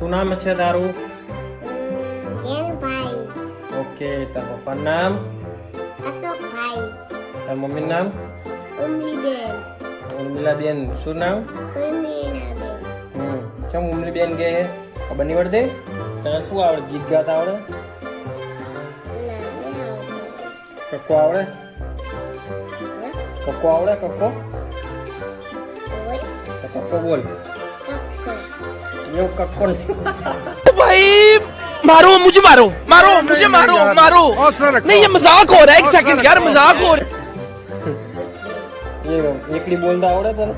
શું નામ છે તારું? જેનુભાઈ, ઓકે, તારા પપ્પાનું નામ? અશોકભાઈ, તારા મમ્મીનું નામ? ઉમલીબેન, ઉર્મિલાબેન. શું નામ? ઉર્મિલાબેન. કેમ ઉર્મિલાબેન કે ખબર નહીં પડતી? તને શું આવડે? ગીત ગાતા આવડે? કક્કો આવડે? કક્કો આવડે? કક્કો તો કક્કો બોલ. એવું કક્કો નહીં. भाई मारो मुझे मारो मारो मुझे मारो मारो नहीं ये मजाक हो रहा है एक सेकंड यार मजाक हो रहा એ એકડી બોલતા આવડે તને?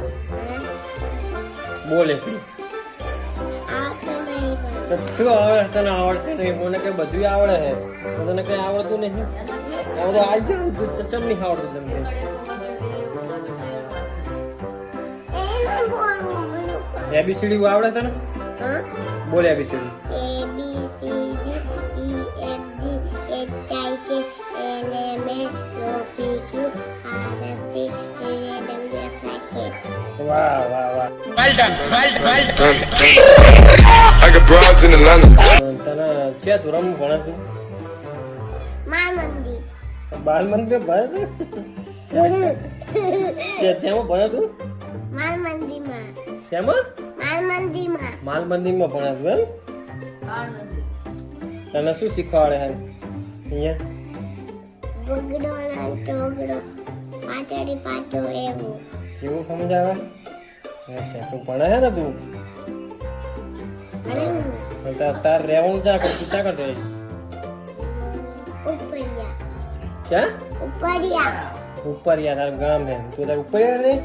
બોલ એકડી. તો શું આવડે તને? આવડતું નહીં. મને કઈ બધું આવડે છે, તને કઈ આવડતું નહીં. આ બધું આઈ જાય ચમ નહીં આવડતું તમને. એબીસીડી આવડે તને? બોલ એબીસીડી. વાહ વાહ વાહ. I got broads in Atlanta. તને ક્યાં ધોરણ ભણે તું? બાલ મંદિર ભણે તું? શેમાં ભણે તું? શેમાં? માલ મંદિરમાં ભણે તું એમ? તને શું શીખવાડે છે અહીંયા? એવું સમજાવે? તું ભણે છે ને તું? તાર રહેવાનું ચા કર? તું ચા કરતો? ક્યાં? ઉપરિયા તારું ગામ છે. તું તાર ઉપરિયા નહીં?